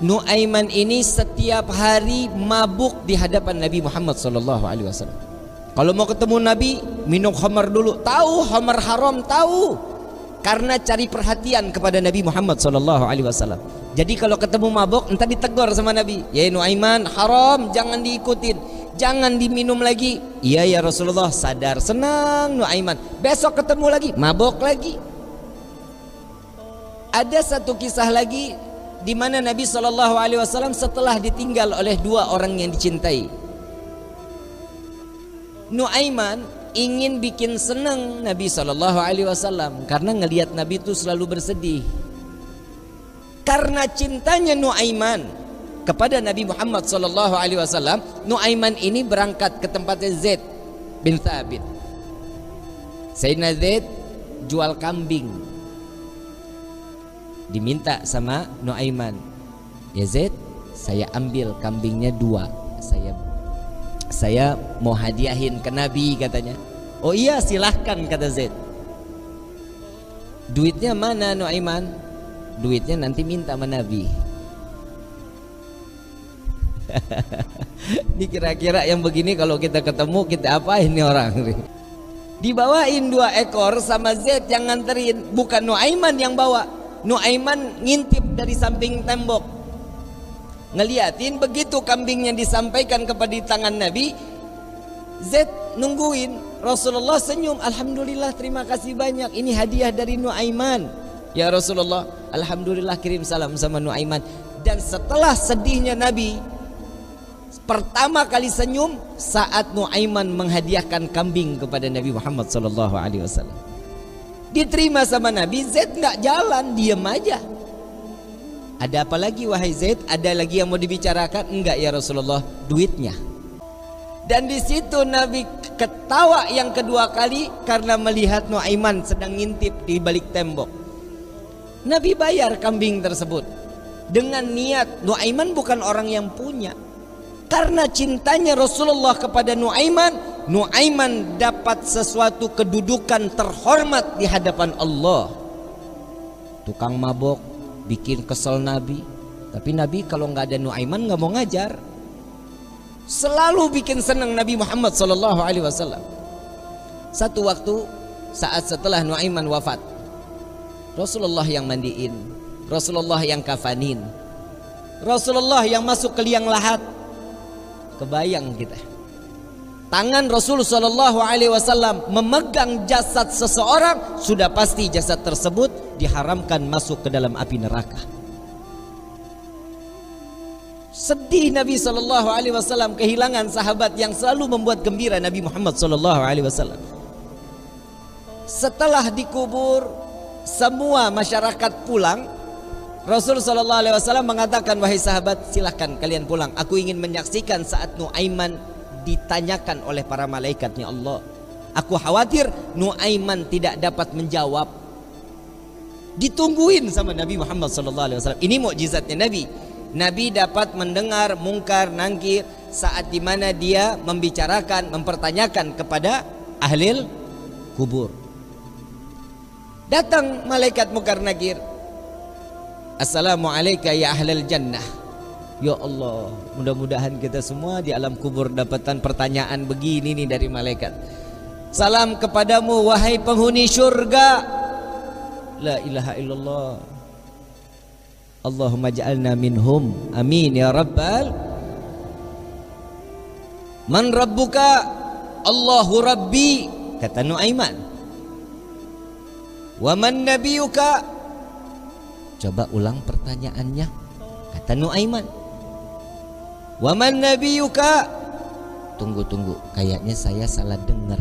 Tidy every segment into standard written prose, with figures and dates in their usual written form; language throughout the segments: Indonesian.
Nuaiman ini setiap hari mabuk di hadapan Nabi Muhammad SAW. Kalau mau ketemu Nabi, minum khamar dulu. Tahu khamar haram, tahu. Karena cari perhatian kepada Nabi Muhammad SAW. Jadi kalau ketemu mabuk, entah ditegur sama Nabi. Ya Nuaiman, haram, jangan diikutin, jangan diminum lagi. Iya ya Rasulullah, sadar, senang Nuaiman. Besok ketemu lagi, mabuk lagi. Ada satu kisah lagi di mana Nabi SAW setelah ditinggal oleh dua orang yang dicintai. Nuaiman ingin bikin senang Nabi SAW karena ngelihat Nabi itu selalu bersedih. Karena cintanya Nuaiman kepada Nabi Muhammad SAW, Nuaiman ini berangkat ke tempatnya Zaid bin Thabit. Sayyidina Zaid jual kambing, diminta sama Nuaiman, ya Zaid, saya ambil kambingnya 2, saya mau hadiahin ke Nabi katanya. Oh iya silahkan kata Zaid. Duitnya mana Nuaiman? Duitnya nanti minta sama Nabi. Ini kira-kira yang begini kalau kita ketemu kita apain nih orang? Dibawain 2 ekor sama Zaid yang nganterin, bukan Nuaiman yang bawa. Nuaiman ngintip dari samping tembok, ngeliatin. Begitu kambingnya disampaikan kepada tangan Nabi, Zaid nungguin. Rasulullah senyum, alhamdulillah, terima kasih banyak, ini hadiah dari Nuaiman. Ya Rasulullah, alhamdulillah, kirim salam sama Nuaiman. Dan setelah sedihnya Nabi, pertama kali senyum saat Nuaiman menghadiahkan kambing kepada Nabi Muhammad SAW. Diterima sama Nabi. Zaid nggak jalan, diam aja. Ada apa lagi wahai Zaid? Ada lagi yang mau dibicarakan? Enggak ya Rasulullah, duitnya. Dan di situ Nabi ketawa yang kedua kali karena melihat Nuaiman sedang ngintip di balik tembok. Nabi bayar kambing tersebut dengan niat Nuaiman bukan orang yang punya. Karena cintanya Rasulullah kepada Nuaiman, Nuaiman dapat sesuatu kedudukan terhormat di hadapan Allah. Tukang mabok bikin kesel Nabi, tapi Nabi kalau nggak ada Nuaiman nggak mau ngajar. Selalu bikin senang Nabi Muhammad SAW. Satu waktu saat setelah Nuaiman wafat, Rasulullah yang mandiin, Rasulullah yang kafanin, Rasulullah yang masuk ke liang lahat. Kebayang kita, tangan Rasul SAW memegang jasad seseorang, sudah pasti jasad tersebut diharamkan masuk ke dalam api neraka. Sedih Nabi SAW kehilangan sahabat yang selalu membuat gembira Nabi Muhammad SAW. Setelah dikubur, semua masyarakat pulang. Rasul SAW mengatakan, wahai sahabat, silahkan kalian pulang. Aku ingin menyaksikan saat Nuaiman ditanyakan oleh para malaikatnya Allah. Aku khawatir Nuaiman tidak dapat menjawab. Ditungguin sama Nabi Muhammad SAW. Ini mukjizatnya Nabi. Nabi dapat mendengar mungkar nangkir saat dimana dia membicarakan, mempertanyakan kepada ahli kubur. Datang malaikat mungkar nakir. Assalamualaikum ya ahlal jannah. Ya Allah, mudah-mudahan kita semua di alam kubur dapatan pertanyaan begini nih dari malaikat. Salam kepadamu wahai penghuni syurga. La ilaha illallah. Allahumma ja'alna minhum. Amin ya rabbal. Man rabbuka? Allahu rabbi, kata Nuaiman. Wa man nabiyuka? Coba ulang pertanyaannya, kata Nuaiman. Wa man nabiyuka? Tunggu, kayaknya saya salah dengar.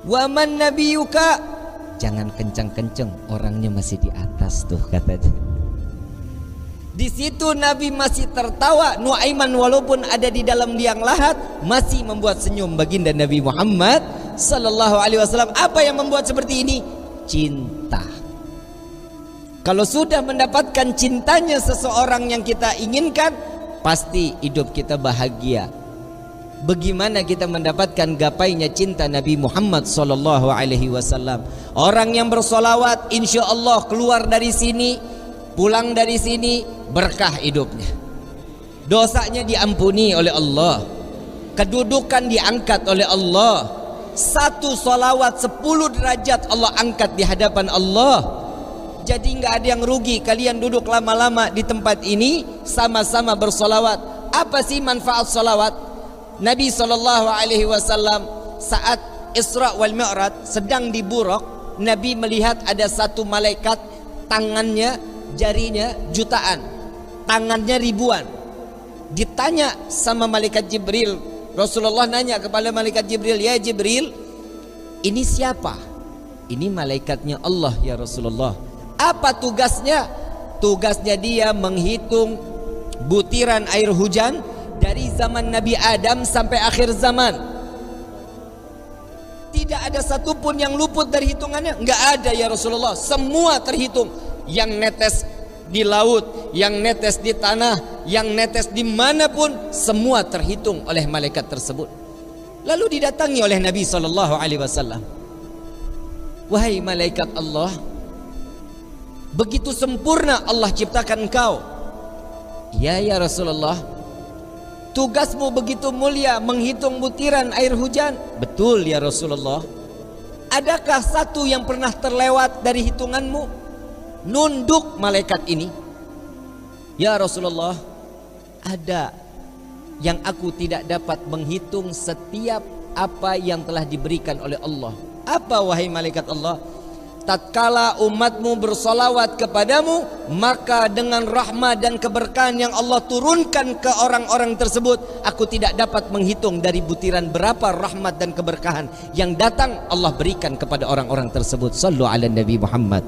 Wa man nabiyuka? Jangan kencang-kencang, orangnya masih di atas tuh, katanya. Di situ Nabi masih tertawa. Nuaiman walaupun ada di dalam liang lahat masih membuat senyum baginda Nabi Muhammad sallallahu alaihi wasallam. Apa yang membuat seperti ini? Cinta. Kalau sudah mendapatkan cintanya seseorang yang kita inginkan, pasti hidup kita bahagia. Bagaimana kita mendapatkan gapainya cinta Nabi Muhammad sallallahu alaihi wasallam? Orang yang bersolawat insya Allah keluar dari sini pulang dari sini berkah hidupnya, dosanya diampuni oleh Allah, kedudukan diangkat oleh Allah. Satu salawat 10 derajat Allah angkat di hadapan Allah. Jadi nggak ada yang rugi. Kalian duduk lama-lama di tempat ini sama-sama bersolawat. Apa sih manfaat solawat? Nabi SAW saat Isra wal Mi'raj sedang di Buraq, Nabi melihat ada satu malaikat, tangannya, jarinya jutaan, tangannya ribuan. Ditanya sama malaikat Jibril, Rasulullah nanya kepada malaikat Jibril, ya Jibril, ini siapa? Ini malaikatnya Allah ya Rasulullah. Apa tugasnya? Tugasnya dia menghitung butiran air hujan dari zaman Nabi Adam sampai akhir zaman. Tidak ada satupun yang luput dari hitungannya. Enggak ada ya Rasulullah. Semua terhitung. Yang netes di laut, yang netes di tanah, yang netes dimanapun, semua terhitung oleh malaikat tersebut. Lalu didatangi oleh Nabi SAW. Wahai malaikat Allah, begitu sempurna Allah ciptakan engkau. Ya Rasulullah, tugasmu begitu mulia menghitung butiran air hujan. Betul ya Rasulullah. Adakah satu yang pernah terlewat dari hitunganmu? Nunduk malaikat ini, ya Rasulullah, ada yang aku tidak dapat menghitung setiap apa yang telah diberikan oleh Allah. Apa wahai malaikat Allah? Tatkala umatmu bersolawat kepadamu, maka dengan rahmat dan keberkahan yang Allah turunkan ke orang-orang tersebut, aku tidak dapat menghitung dari butiran berapa rahmat dan keberkahan yang datang Allah berikan kepada orang-orang tersebut. Sallu ala Nabi Muhammad.